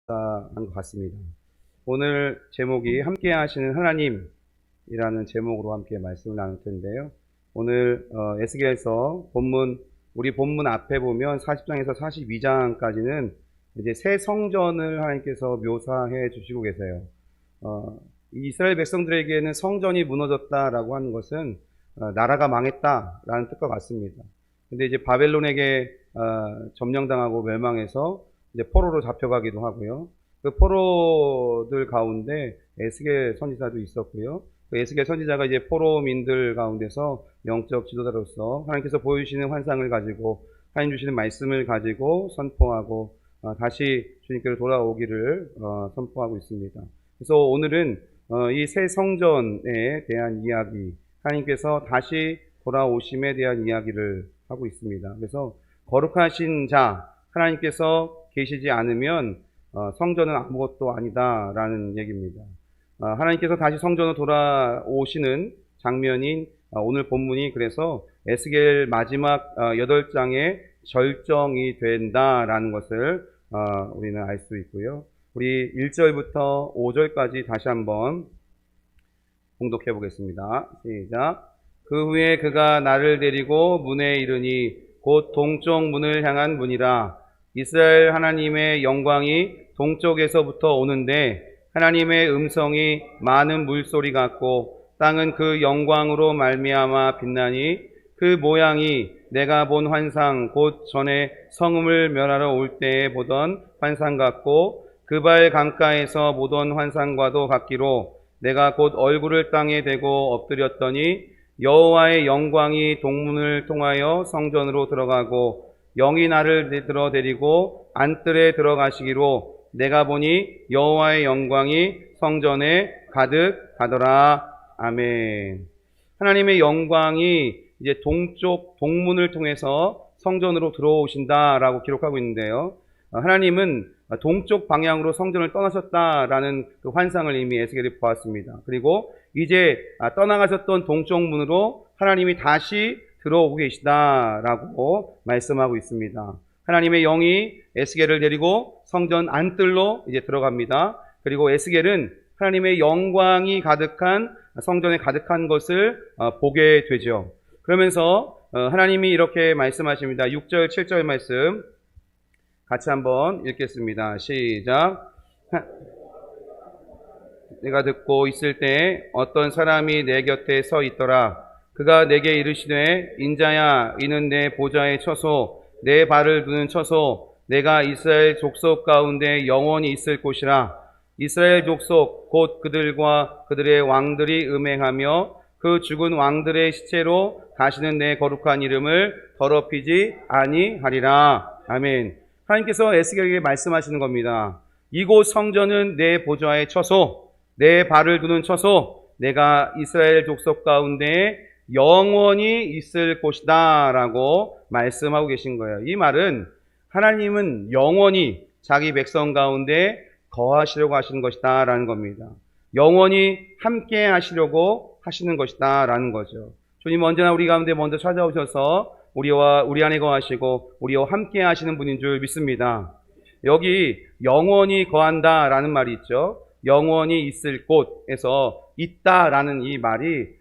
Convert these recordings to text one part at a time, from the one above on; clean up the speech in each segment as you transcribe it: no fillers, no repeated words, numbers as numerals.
한 것 같습니다. 오늘 제목이 함께 하시는 하나님이라는 제목으로 함께 말씀을 나눌 텐데요. 오늘 에스겔서 우리 본문 앞에 보면 40장에서 42장까지는 이제 새 성전을 하나님께서 묘사해 주시고 계세요. 이스라엘 백성들에게는 성전이 무너졌다라고 하는 것은 나라가 망했다라는 뜻과 같습니다. 근데 이제 바벨론에게 점령당하고 멸망해서 이제 포로로 잡혀가기도 하고요. 그 포로들 가운데 에스겔 선지자도 있었고요. 그 에스겔 선지자가 이제 포로민들 가운데서 영적 지도자로서 하나님께서 보여주시는 환상을 가지고 하나님 주시는 말씀을 가지고 선포하고 다시 주님께로 돌아오기를 선포하고 있습니다. 그래서 오늘은 이 새 성전에 대한 이야기, 하나님께서 다시 돌아오심에 대한 이야기를 하고 있습니다. 그래서 거룩하신 자, 하나님께서 계시지 않으면 성전은 아무것도 아니다라는 얘기입니다. 하나님께서 다시 성전으로 돌아오시는 장면인 오늘 본문이 그래서 에스겔 마지막 8장의 절정이 된다라는 것을 우리는 알 수 있고요. 우리 1절부터 5절까지 다시 한번 봉독해 보겠습니다. 시작. 그 후에 그가 나를 데리고 문에 이르니 곧 동쪽 문을 향한 문이라. 이스라엘 하나님의 영광이 동쪽에서부터 오는데 하나님의 음성이 많은 물소리 같고 땅은 그 영광으로 말미암아 빛나니 그 모양이 내가 본 환상 곧 전에 성읍을 멸하러 올 때에 보던 환상 같고 그발 강가에서 보던 환상과도 같기로 내가 곧 얼굴을 땅에 대고 엎드렸더니 여호와의 영광이 동문을 통하여 성전으로 들어가고 영이 나를 들어 데리고 안뜰에 들어가시기로 내가 보니 여호와의 영광이 성전에 가득하더라. 아멘. 하나님의 영광이 이제 동문을 통해서 성전으로 들어오신다라고 기록하고 있는데요. 하나님은 동쪽 방향으로 성전을 떠나셨다라는 그 환상을 이미 에스겔이 보았습니다. 그리고 이제 떠나가셨던 동쪽 문으로 하나님이 다시 들어오고 계시다라고 말씀하고 있습니다. 하나님의 영이 에스겔을 데리고 성전 안뜰로 이제 들어갑니다. 그리고 에스겔은 하나님의 영광이 가득한 성전에 가득한 것을 보게 되죠. 그러면서 하나님이 이렇게 말씀하십니다. 6절, 7절 말씀 같이 한번 읽겠습니다. 시작. 내가 듣고 있을 때 어떤 사람이 내 곁에 서 있더라. 그가 내게 이르시되 인자야 이는 내 보좌의 처소 내 발을 두는 처소 내가 이스라엘 족속 가운데 영원히 있을 곳이라. 이스라엘 족속 곧 그들과 그들의 왕들이 음행하며 그 죽은 왕들의 시체로 다시는 내 거룩한 이름을 더럽히지 아니하리라. 아멘. 하나님께서 에스겔에게 말씀하시는 겁니다. 이곳 성전은 내 보좌의 처소, 내 발을 두는 처소, 내가 이스라엘 족속 가운데 영원히 있을 곳이다 라고 말씀하고 계신 거예요. 이 말은 하나님은 영원히 자기 백성 가운데 거하시려고 하시는 것이다 라는 겁니다. 영원히 함께 하시려고 하시는 것이다 라는 거죠. 주님 언제나 우리 가운데 먼저 찾아오셔서 우리 안에 거하시고 우리와 함께 하시는 분인 줄 믿습니다. 여기 영원히 거한다 라는 말이 있죠. 영원히 있을 곳에서 있다라는 이 말이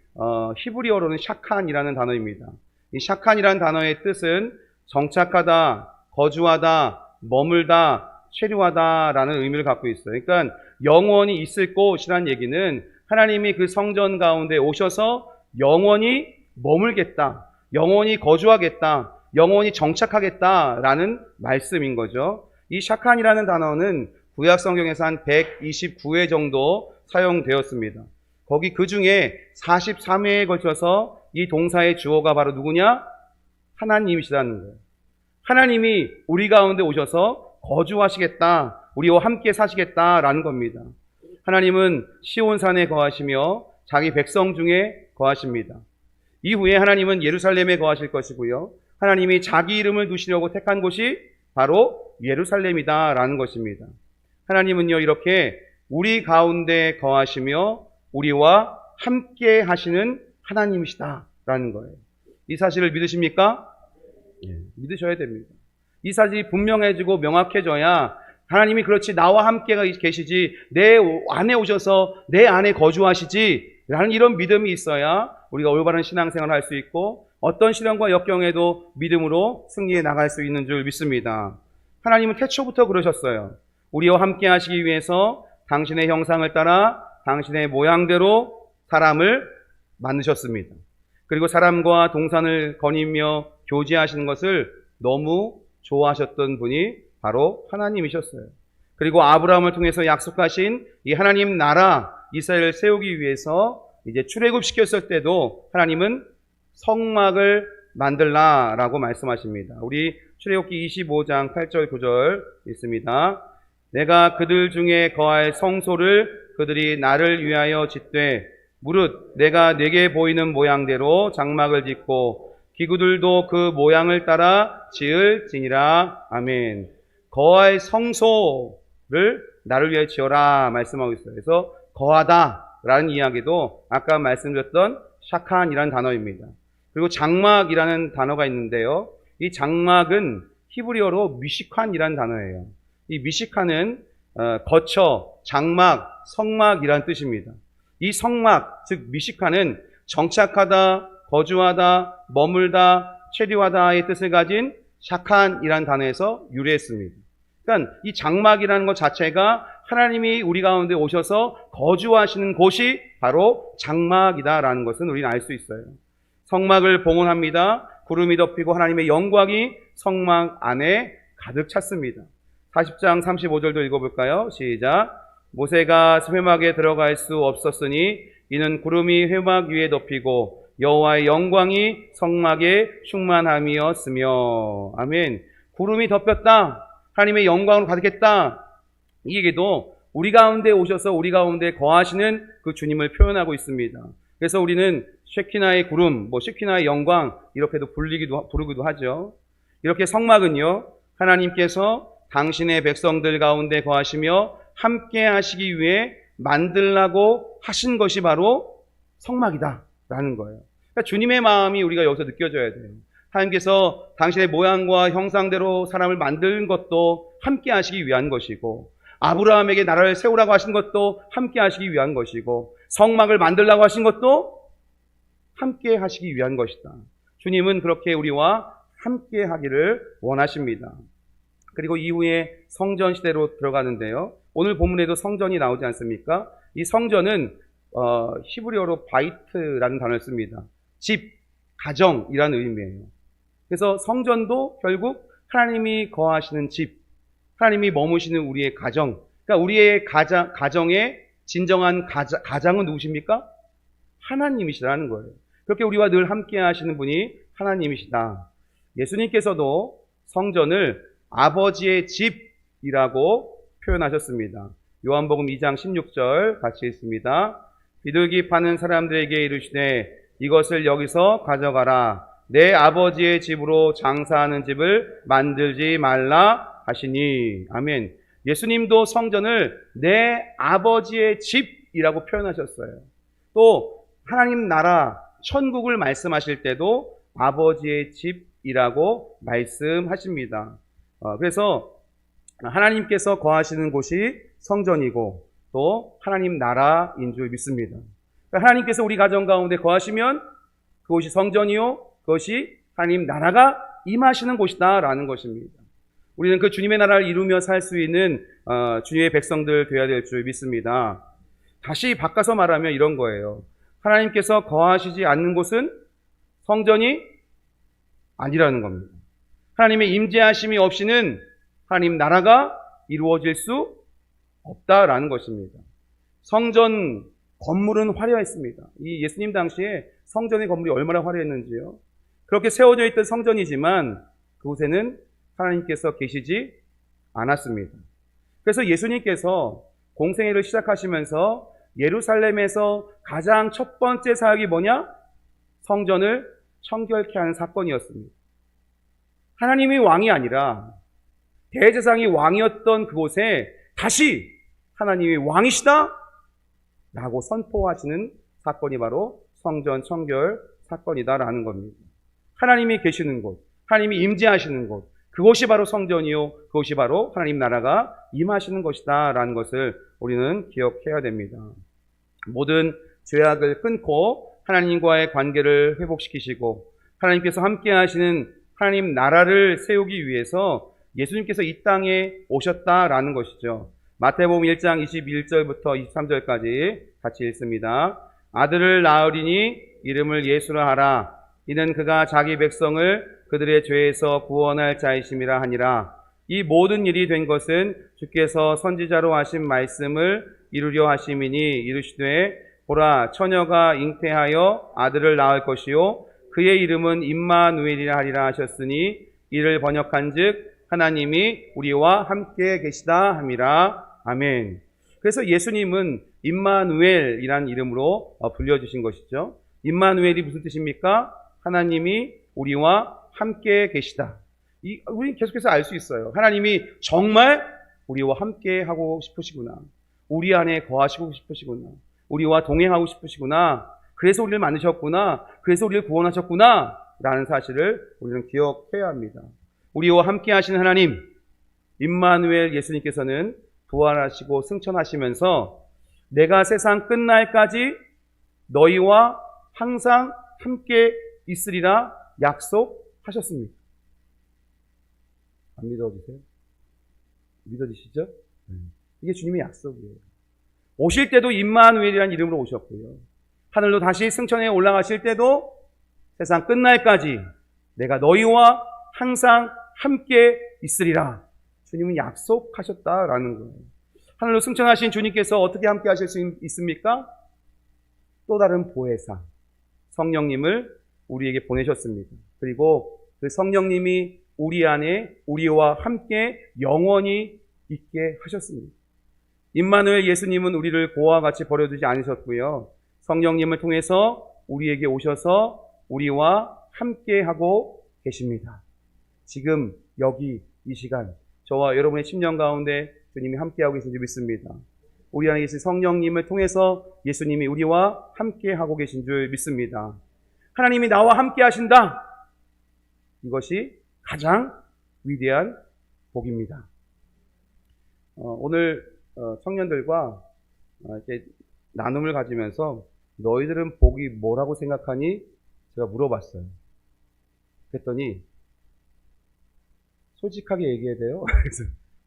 히브리어로는 샤칸이라는 단어입니다. 이 샤칸이라는 단어의 뜻은 정착하다, 거주하다, 머물다, 체류하다라는 의미를 갖고 있어요. 그러니까 영원히 있을 곳이라는 얘기는 하나님이 그 성전 가운데 오셔서 영원히 머물겠다, 영원히 거주하겠다, 영원히 정착하겠다라는 말씀인 거죠. 이 샤칸이라는 단어는 구약 성경에서 한 129회 정도 사용되었습니다. 거기 그 중에 43회에 걸쳐서 이 동사의 주어가 바로 누구냐? 하나님이시라는 거예요. 하나님이 우리 가운데 오셔서 거주하시겠다, 우리와 함께 사시겠다라는 겁니다. 하나님은 시온산에 거하시며 자기 백성 중에 거하십니다. 이후에 하나님은 예루살렘에 거하실 것이고요. 하나님이 자기 이름을 두시려고 택한 곳이 바로 예루살렘이다라는 것입니다. 하나님은요 이렇게 우리 가운데 거하시며 우리와 함께 하시는 하나님이시다라는 거예요. 이 사실을 믿으십니까? 믿으셔야 됩니다. 이 사실이 분명해지고 명확해져야 하나님이 그렇지 나와 함께 계시지 내 안에 오셔서 내 안에 거주하시지 라는 이런 믿음이 있어야 우리가 올바른 신앙생활을 할 수 있고 어떤 시련과 역경에도 믿음으로 승리해 나갈 수 있는 줄 믿습니다. 하나님은 태초부터 그러셨어요. 우리와 함께 하시기 위해서 당신의 형상을 따라 당신의 모양대로 사람을 만드셨습니다. 그리고 사람과 동산을 거니며 교제하시는 것을 너무 좋아하셨던 분이 바로 하나님이셨어요. 그리고 아브라함을 통해서 약속하신 이 하나님 나라 이스라엘을 세우기 위해서 이제 출애굽시켰을 때도 하나님은 성막을 만들라라고 말씀하십니다. 우리 출애굽기 25장 8절 9절 있습니다. 내가 그들 중에 거할 성소를 그들이 나를 위하여 짓되 무릇 내가 내게 보이는 모양대로 장막을 짓고 기구들도 그 모양을 따라 지을지니라. 아멘. 거할 성소를 나를 위해 지어라 말씀하고 있어요. 그래서 거하다라는 이야기도 아까 말씀드렸던 샤칸이라는 단어입니다. 그리고 장막이라는 단어가 있는데요. 이 장막은 히브리어로 미시칸이라는 단어예요. 이 미시칸은 거처, 장막, 성막이라는 뜻입니다. 이 성막, 즉 미시칸은 정착하다, 거주하다, 머물다, 체류하다의 뜻을 가진 샤칸이라는 단어에서 유래했습니다. 그러니까 이 장막이라는 것 자체가 하나님이 우리 가운데 오셔서 거주하시는 곳이 바로 장막이다라는 것은 우리는 알 수 있어요. 성막을 봉헌합니다. 구름이 덮이고 하나님의 영광이 성막 안에 가득 찼습니다. 40장 35절도 읽어볼까요? 시작. 모세가 회막에 들어갈 수 없었으니 이는 구름이 회막 위에 덮이고 여호와의 영광이 성막에 충만함이었으며. 아멘. 구름이 덮였다. 하나님의 영광으로 가득했다. 이 얘기도 우리 가운데 오셔서 우리 가운데 거하시는 그 주님을 표현하고 있습니다. 그래서 우리는 쉐키나의 구름, 쉐키나의 영광 이렇게도 부르기도 하죠. 이렇게 성막은요, 하나님께서 당신의 백성들 가운데 거하시며 함께 하시기 위해 만들라고 하신 것이 바로 성막이다라는 거예요. 그러니까 주님의 마음이 우리가 여기서 느껴져야 돼요. 하나님께서 당신의 모양과 형상대로 사람을 만든 것도 함께 하시기 위한 것이고, 아브라함에게 나라를 세우라고 하신 것도 함께 하시기 위한 것이고, 성막을 만들라고 하신 것도 함께 하시기 위한 것이다. 주님은 그렇게 우리와 함께 하기를 원하십니다. 그리고 이후에 성전 시대로 들어가는데요. 오늘 본문에도 성전이 나오지 않습니까? 이 성전은 히브리어로 바이트라는 단어를 씁니다. 집, 가정이라는 의미예요. 그래서 성전도 결국 하나님이 거하시는 집, 하나님이 머무시는 우리의 가정, 그러니까 우리의 가정의 진정한 가장은 누구십니까? 하나님이시라는 거예요. 그렇게 우리와 늘 함께 하시는 분이 하나님이시다. 예수님께서도 성전을 아버지의 집이라고 표현하셨습니다. 요한복음 2장 16절 같이 읽습니다. 비둘기 파는 사람들에게 이르시되 이것을 여기서 가져가라. 내 아버지의 집으로 장사하는 집을 만들지 말라 하시니. 아멘. 예수님도 성전을 내 아버지의 집이라고 표현하셨어요. 또 하나님 나라 천국을 말씀하실 때도 아버지의 집이라고 말씀하십니다. 그래서 하나님께서 거하시는 곳이 성전이고 또 하나님 나라인 줄 믿습니다. 그러니까 하나님께서 우리 가정 가운데 거하시면 그곳이 성전이요, 그것이 하나님 나라가 임하시는 곳이다 라는 것입니다. 우리는 그 주님의 나라를 이루며 살 수 있는 주님의 백성들 되어야 될 줄 믿습니다. 다시 바꿔서 말하면 이런 거예요. 하나님께서 거하시지 않는 곳은 성전이 아니라는 겁니다. 하나님의 임재하심이 없이는 하나님 나라가 이루어질 수 없다라는 것입니다. 성전 건물은 화려했습니다. 이 예수님 당시에 성전의 건물이 얼마나 화려했는지요. 그렇게 세워져 있던 성전이지만 그곳에는 하나님께서 계시지 않았습니다. 그래서 예수님께서 공생애를 시작하시면서 예루살렘에서 가장 첫 번째 사역이 뭐냐? 성전을 청결케 하는 사건이었습니다. 하나님이 왕이 아니라 대제사장이 왕이었던 그곳에 다시 하나님이 왕이시다 라고 선포하시는 사건이 바로 성전 청결 사건이다라는 겁니다. 하나님이 계시는 곳, 하나님이 임재하시는 곳, 그것이 바로 성전이요, 그것이 바로 하나님 나라가 임하시는 것이다 라는 것을 우리는 기억해야 됩니다. 모든 죄악을 끊고 하나님과의 관계를 회복시키시고 하나님께서 함께 하시는 하나님 나라를 세우기 위해서 예수님께서 이 땅에 오셨다라는 것이죠. 마태복음 1장 21절부터 23절까지 같이 읽습니다. 아들을 낳으리니 이름을 예수라 하라. 이는 그가 자기 백성을 그들의 죄에서 구원할 자이심이라 하니라. 이 모든 일이 된 것은 주께서 선지자로 하신 말씀을 이루려 하심이니 이르시되 보라 처녀가 잉태하여 아들을 낳을 것이요 그의 이름은 임마누엘이라 하리라 하셨으니 이를 번역한즉 하나님이 우리와 함께 계시다 함이라. 아멘. 그래서 예수님은 임마누엘이라는 이름으로 불려주신 것이죠. 임마누엘이 무슨 뜻입니까? 하나님이 우리와 함께 계시다. 우리는 계속해서 알 수 있어요. 하나님이 정말 우리와 함께 하고 싶으시구나. 우리 안에 거하시고 싶으시구나. 우리와 동행하고 싶으시구나. 그래서 우리를 만드셨구나. 그래서 우리를 구원하셨구나. 라는 사실을 우리는 기억해야 합니다. 우리와 함께 하시는 하나님, 임마누엘 예수님께서는 부활하시고 승천하시면서 내가 세상 끝날까지 너희와 항상 함께 있으리라 약속하셨습니다. 안 믿어지세요? 믿어지시죠? 이게 주님의 약속이에요. 오실 때도 임마누엘이라는 이름으로 오셨고요. 하늘로 다시 승천해 올라가실 때도 세상 끝날까지 내가 너희와 항상 함께 있으리라. 주님은 약속하셨다라는 거예요. 하늘로 승천하신 주님께서 어떻게 함께 하실 수 있습니까? 또 다른 보혜사, 성령님을 우리에게 보내셨습니다. 그리고 그 성령님이 우리 안에 우리와 함께 영원히 있게 하셨습니다. 임마누엘 예수님은 우리를 고아와 같이 버려두지 않으셨고요. 성령님을 통해서 우리에게 오셔서 우리와 함께하고 계십니다. 지금 여기 이 시간 저와 여러분의 심령 가운데 주님이 함께하고 계신 줄 믿습니다. 우리 안에 계신 성령님을 통해서 예수님이 우리와 함께하고 계신 줄 믿습니다. 하나님이 나와 함께 하신다. 이것이 가장 위대한 복입니다. 오늘 청년들과 이렇게 나눔을 가지면서 너희들은 복이 뭐라고 생각하니? 제가 물어봤어요. 그랬더니 솔직하게 얘기해야 돼요. 그래서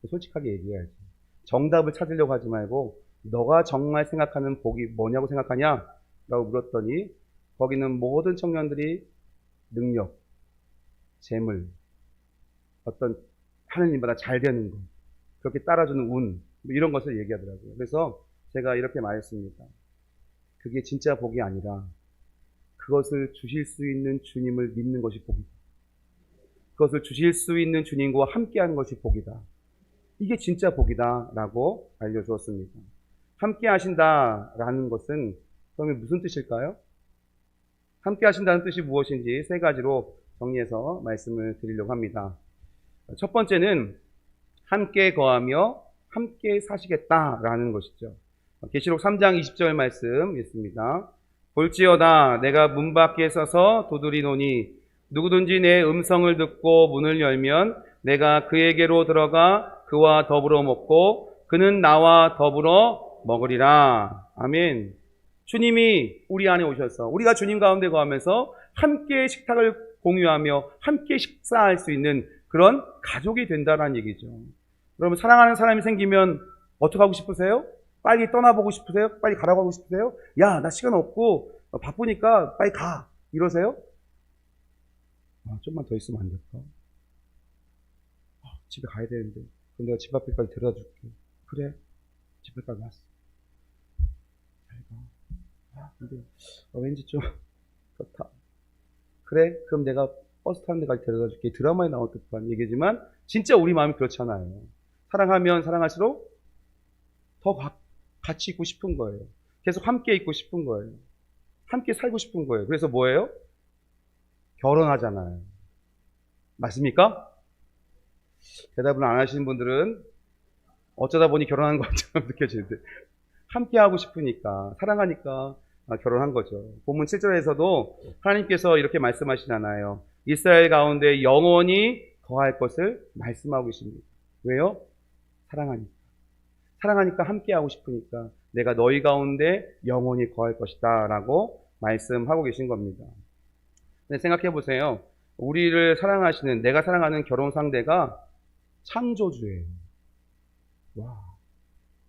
솔직하게 얘기해야지. 정답을 찾으려고 하지 말고 너가 정말 생각하는 복이 뭐냐고 생각하냐? 라고 물었더니 거기는 모든 청년들이 능력, 재물, 어떤 하느님보다 잘 되는 것, 그렇게 따라주는 운, 이런 것을 얘기하더라고요. 그래서 제가 이렇게 말했습니다. 그게 진짜 복이 아니라 그것을 주실 수 있는 주님을 믿는 것이 복이다. 그것을 주실 수 있는 주님과 함께하는 것이 복이다. 이게 진짜 복이다 라고 알려주었습니다. 함께 하신다라는 것은 그러면 무슨 뜻일까요? 함께 하신다는 뜻이 무엇인지 세 가지로 정리해서 말씀을 드리려고 합니다. 첫 번째는 함께 거하며 함께 사시겠다라는 것이죠. 계시록 3장 20절 말씀 있습니다. 볼지어다 내가 문 밖에 서서 두드리노니 누구든지 내 음성을 듣고 문을 열면 내가 그에게로 들어가 그와 더불어 먹고 그는 나와 더불어 먹으리라. 아멘. 주님이 우리 안에 오셔서 우리가 주님 가운데 거하면서 함께 식탁을 공유하며 함께 식사할 수 있는 그런 가족이 된다는 얘기죠. 여러분 사랑하는 사람이 생기면 어떻게 하고 싶으세요? 빨리 떠나보고 싶으세요? 빨리 가라고 하고 싶으세요? 야, 나 시간 없고 바쁘니까 빨리 가. 이러세요? 좀만 더 있으면 안 될까? 집에 가야 되는데. 그럼 내가 집 앞에까지 데려다 줄게. 그래. 집 앞에까지 왔어. 잘 가. 근데 왠지 좀 그렇다. 그래. 그럼 내가 버스 타는 데까지 데려다 줄게. 드라마에 나올 듯한 얘기지만 진짜 우리 마음이 그렇잖아요. 사랑하면 사랑할수록 더 같이 있고 싶은 거예요. 계속 함께 있고 싶은 거예요. 함께 살고 싶은 거예요. 그래서 뭐예요? 결혼하잖아요. 맞습니까? 대답을 안 하시는 분들은 어쩌다 보니 결혼한 것처럼 느껴지는데 함께 하고 싶으니까 사랑하니까 결혼한 거죠. 본문 7절에서도 하나님께서 이렇게 말씀하시잖아요. 이스라엘 가운데 영원히 거할 것을 말씀하고 계십니다. 왜요? 사랑하니까. 사랑하니까 함께하고 싶으니까 내가 너희 가운데 영원히 거할 것이다 라고 말씀하고 계신 겁니다. 근데 생각해 보세요. 우리를 사랑하시는, 내가 사랑하는 결혼 상대가 창조주예요. 와,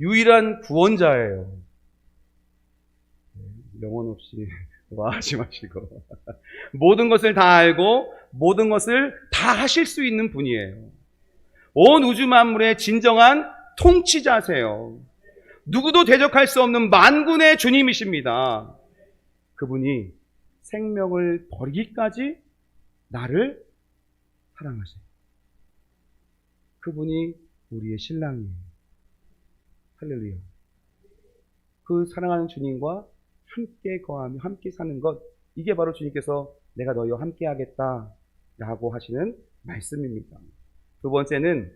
유일한 구원자예요. 영혼 없이 와하지 마시고 모든 것을 다 알고 모든 것을 다 하실 수 있는 분이에요. 온 우주 만물의 진정한 통치자세요. 누구도 대적할 수 없는 만군의 주님이십니다. 그분이 생명을 버리기까지 나를 사랑하세요. 그분이 우리의 신랑이에요. 할렐루야. 그 사랑하는 주님과 함께 거하며 함께 사는 것, 이게 바로 주님께서 내가 너희와 함께 하겠다 라고 하시는 말씀입니다. 두 번째는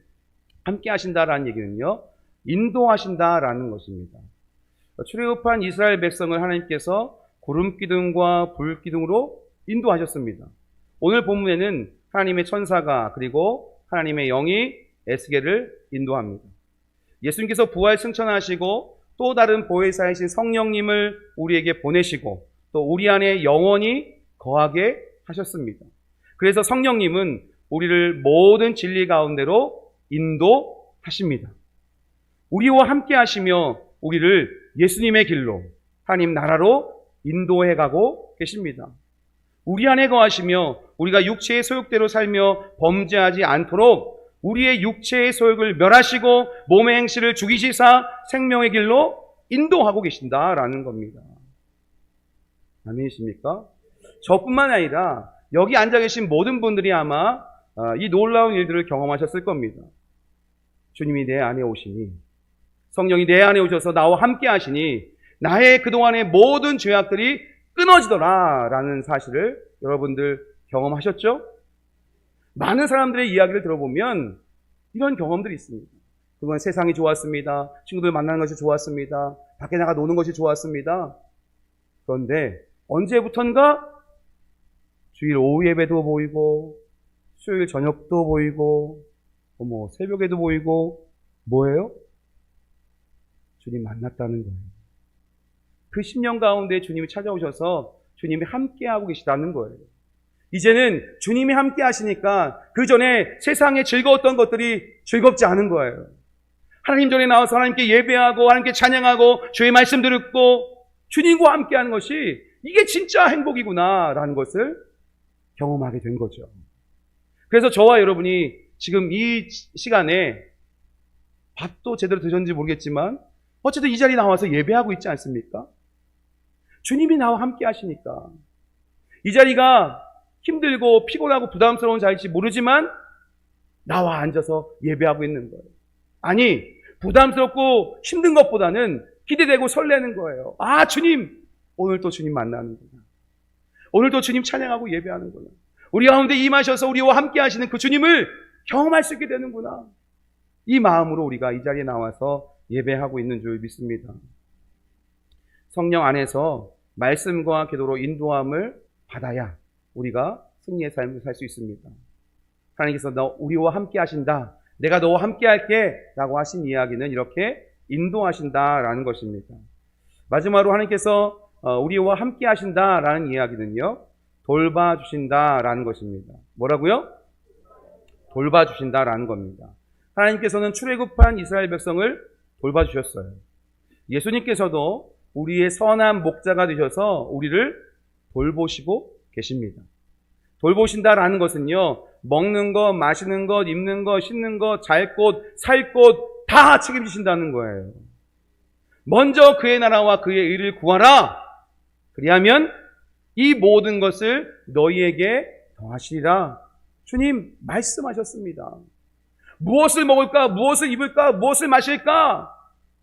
함께 하신다라는 얘기는요, 인도하신다라는 것입니다. 출애굽한 이스라엘 백성을 하나님께서 구름 기둥과 불 기둥으로 인도하셨습니다. 오늘 본문에는 하나님의 천사가 그리고 하나님의 영이 에스겔을 인도합니다. 예수님께서 부활 승천하시고 또 다른 보혜사이신 성령님을 우리에게 보내시고 또 우리 안에 영원히 거하게 하셨습니다. 그래서 성령님은 우리를 모든 진리 가운데로 인도하십니다. 우리와 함께 하시며 우리를 예수님의 길로, 하나님 나라로 인도해 가고 계십니다. 우리 안에 거하시며 우리가 육체의 소욕대로 살며 범죄하지 않도록 우리의 육체의 소욕을 멸하시고 몸의 행실을 죽이시사 생명의 길로 인도하고 계신다라는 겁니다. 아멘이십니까? 저뿐만 아니라 여기 앉아 계신 모든 분들이 아마 이 놀라운 일들을 경험하셨을 겁니다. 주님이 내 안에 오시니, 성령이 내 안에 오셔서 나와 함께 하시니 나의 그동안의 모든 죄악들이 끊어지더라 라는 사실을 여러분들 경험하셨죠? 많은 사람들의 이야기를 들어보면 이런 경험들이 있습니다. 그건 세상이 좋았습니다. 친구들 만나는 것이 좋았습니다. 밖에 나가 노는 것이 좋았습니다. 그런데 언제부턴가 주일 오후 예배도 보이고 수요일 저녁도 보이고 새벽에도 보이고 뭐예요? 주님 만났다는 거예요. 그 10년 가운데 주님이 찾아오셔서 주님이 함께하고 계시다는 거예요. 이제는 주님이 함께 하시니까 그 전에 세상에 즐거웠던 것들이 즐겁지 않은 거예요. 하나님 전에 나와서 하나님께 예배하고 하나님께 찬양하고 주의 말씀 듣고 주님과 함께하는 것이 이게 진짜 행복이구나 라는 것을 경험하게 된 거죠. 그래서 저와 여러분이 지금 이 시간에 밥도 제대로 드셨는지 모르겠지만 어쨌든 이 자리에 나와서 예배하고 있지 않습니까? 주님이 나와 함께 하시니까 이 자리가 힘들고 피곤하고 부담스러운 자리일지 모르지만 나와 앉아서 예배하고 있는 거예요. 아니, 부담스럽고 힘든 것보다는 기대되고 설레는 거예요. 아, 주님, 오늘 또 주님 만나는구나. 오늘 또 주님 찬양하고 예배하는구나. 우리 가운데 임하셔서 우리와 함께 하시는 그 주님을 경험할 수 있게 되는구나. 이 마음으로 우리가 이 자리에 나와서 예배하고 있는 줄 믿습니다. 성령 안에서 말씀과 기도로 인도함을 받아야 우리가 승리의 삶을 살 수 있습니다. 하나님께서 우리와 함께 하신다. 내가 너와 함께 할게 라고 하신 이야기는 이렇게 인도하신다라는 것입니다. 마지막으로 하나님께서 우리와 함께 하신다라는 이야기는요, 돌봐주신다라는 것입니다. 뭐라고요? 돌봐주신다라는 겁니다. 하나님께서는 출애굽한 이스라엘 백성을 돌봐주셨어요. 예수님께서도 우리의 선한 목자가 되셔서 우리를 돌보시고 계십니다. 돌보신다라는 것은요, 먹는 것, 마시는 것, 입는 것, 씻는 것, 잘 곳, 살 곳 다 책임지신다는 거예요. 먼저 그의 나라와 그의 의를 구하라. 그리하면 이 모든 것을 너희에게 더하시리라. 주님 말씀하셨습니다. 무엇을 먹을까? 무엇을 입을까? 무엇을 마실까?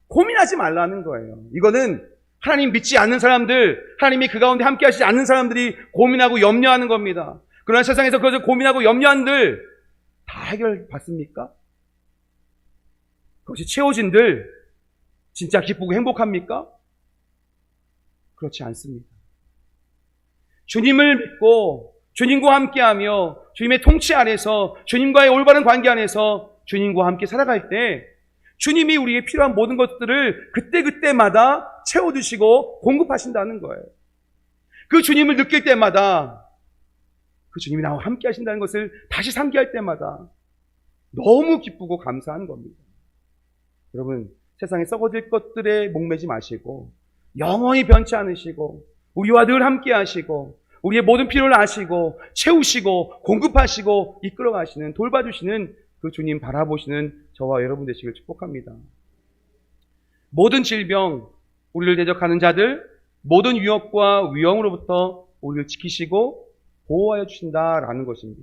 고민하지 말라는 거예요. 이거는 하나님 믿지 않는 사람들, 하나님이 그 가운데 함께 하시지 않는 사람들이 고민하고 염려하는 겁니다. 그러나 세상에서 그것을 고민하고 염려한들 다 해결받습니까? 그것이 채워진들 진짜 기쁘고 행복합니까? 그렇지 않습니다. 주님을 믿고 주님과 함께하며 주님의 통치 안에서, 주님과의 올바른 관계 안에서 주님과 함께 살아갈 때 주님이 우리에게 필요한 모든 것들을 그때그때마다 채워주시고 공급하신다는 거예요. 그 주님을 느낄 때마다, 그 주님이 나와 함께 하신다는 것을 다시 상기할 때마다 너무 기쁘고 감사한 겁니다. 여러분, 세상에 썩어질 것들에 목매지 마시고 영원히 변치 않으시고 우리와 늘 함께 하시고 우리의 모든 필요를 아시고 채우시고 공급하시고 이끌어가시는, 돌봐주시는 그 주님 바라보시는 저와 여러분 되시길 축복합니다. 모든 질병, 우리를 대적하는 자들, 모든 위협과 위험으로부터 우리를 지키시고 보호하여 주신다라는 것입니다.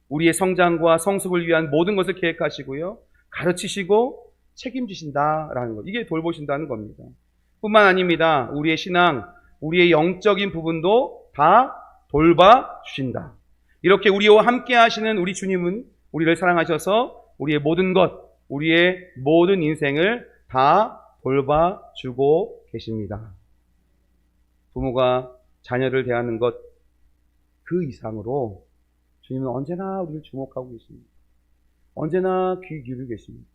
우리의 성장과 성숙을 위한 모든 것을 계획하시고요, 가르치시고 책임지신다라는 것, 이게 돌보신다는 겁니다. 뿐만 아닙니다. 우리의 신앙, 우리의 영적인 부분도 다 돌봐주신다. 이렇게 우리와 함께 하시는 우리 주님은 우리를 사랑하셔서 우리의 모든 것, 우리의 모든 인생을 다 돌봐주고 계십니다. 부모가 자녀를 대하는 것 그 이상으로 주님은 언제나 우리를 주목하고 계십니다. 언제나 귀 기울이고 계십니다.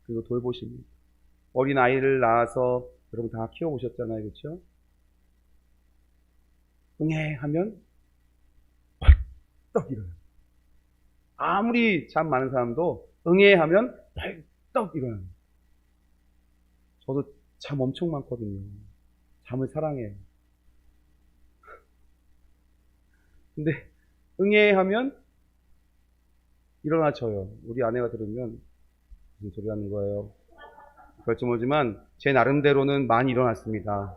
그리고 돌보십니다. 어린 아이를 낳아서 여러분 다 키워보셨잖아요, 그렇죠? 응애 하면 벌떡 일어나요. 아무리 잠 많은 사람도 응애 하면 벌떡 일어나요. 저도 잠 엄청 많거든요. 잠을 사랑해요. 근데 응애 하면 일어나져요. 우리 아내가 들으면 무슨 소리 하는 거예요? 그럴지 모르지만 제 나름대로는 많이 일어났습니다.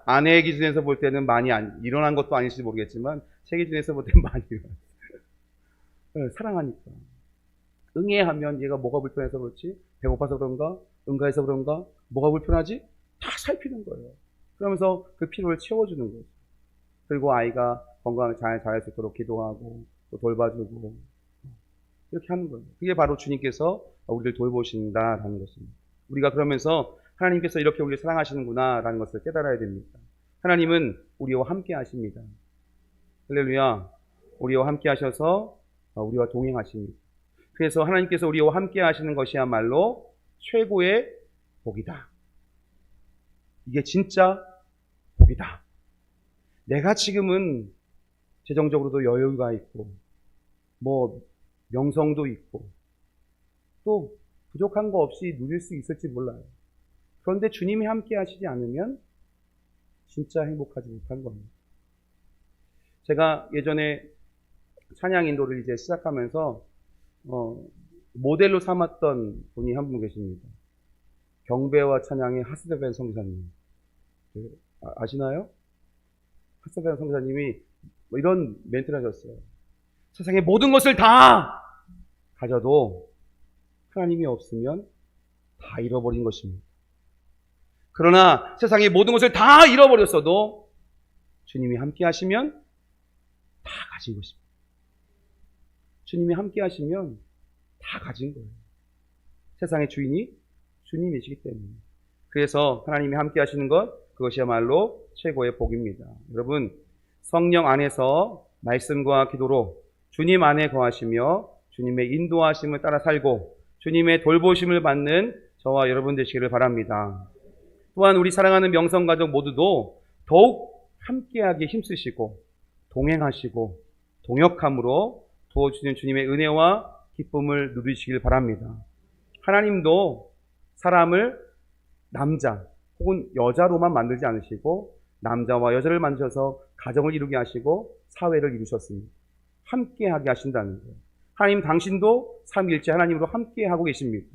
아내의 기준에서 볼 때는 많이 일어난 것도 아닐지 모르겠지만 제 기준에서 볼 때는 많이 일어났어요. 사랑하니까. 응애하면 얘가 뭐가 불편해서 그렇지? 배고파서 그런가? 응가해서 그런가? 뭐가 불편하지? 다 살피는 거예요. 그러면서 그 필요를 채워주는 거죠. 그리고 아이가 건강하게 잘 자랄 수 있도록 기도하고 또 돌봐주고 이렇게 하는 거예요. 그게 바로 주님께서 우리를 돌보신다라는 것입니다. 우리가 그러면서 하나님께서 이렇게 우리를 사랑하시는구나라는 것을 깨달아야 됩니다. 하나님은 우리와 함께 하십니다. 할렐루야. 우리와 함께 하셔서 우리와 동행하십니다. 그래서 하나님께서 우리와 함께 하시는 것이야말로 최고의 복이다. 이게 진짜 복이다. 내가 지금은 재정적으로도 여유가 있고 명성도 있고 또 부족한 거 없이 누릴 수 있을지 몰라요. 그런데 주님이 함께 하시지 않으면 진짜 행복하지 못한 겁니다. 제가 예전에 찬양 인도를 이제 시작하면서 모델로 삼았던 분이 한 분 계십니다. 경배와 찬양의 하스베벤 선교사님. 아시나요? 하스베벤 선교사님이 이런 멘트를 하셨어요. 세상의 모든 것을 다 가져도 하나님이 없으면 다 잃어버린 것입니다. 그러나 세상의 모든 것을 다 잃어버렸어도 주님이 함께 하시면 다 가진 것입니다. 주님이 함께 하시면 다 가진 거예요. 세상의 주인이 주님이시기 때문에. 그래서 하나님이 함께 하시는 것, 그것이야말로 최고의 복입니다. 여러분, 성령 안에서 말씀과 기도로 주님 안에 거하시며 주님의 인도하심을 따라 살고 주님의 돌보심을 받는 저와 여러분 되시기를 바랍니다. 또한 우리 사랑하는 명성가족 모두도 더욱 함께하기에 힘쓰시고 동행하시고 동역함으로 도와주시는 주님의 은혜와 기쁨을 누리시길 바랍니다. 하나님도 사람을 남자 혹은 여자로만 만들지 않으시고 남자와 여자를 만드셔서 가정을 이루게 하시고 사회를 이루셨습니다. 함께하게 하신다는 거예요. 하나님 당신도 삼위일체 하나님으로 함께하고 계십니다.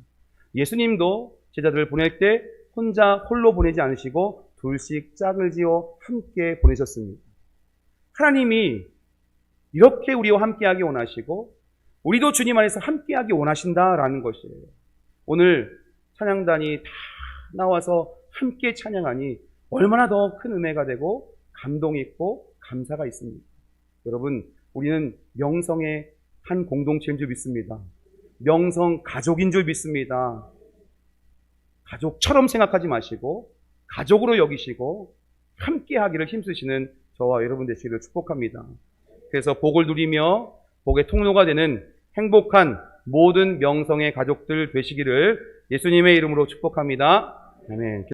예수님도 제자들을 보낼 때 혼자 홀로 보내지 않으시고 둘씩 짝을 지어 함께 보내셨습니다. 하나님이 이렇게 우리와 함께하기 원하시고 우리도 주님 안에서 함께하기 원하신다라는 것이에요. 오늘 찬양단이 다 나와서 함께 찬양하니 얼마나 더 큰 은혜가 되고 감동이 있고 감사가 있습니다. 여러분, 우리는 명성의 한 공동체인 줄 믿습니다. 명성 가족인 줄 믿습니다. 가족처럼 생각하지 마시고 가족으로 여기시고 함께하기를 힘쓰시는 저와 여러분 되시기를 축복합니다. 그래서 복을 누리며 복의 통로가 되는 행복한 모든 명성의 가족들 되시기를 예수님의 이름으로 축복합니다. 아멘.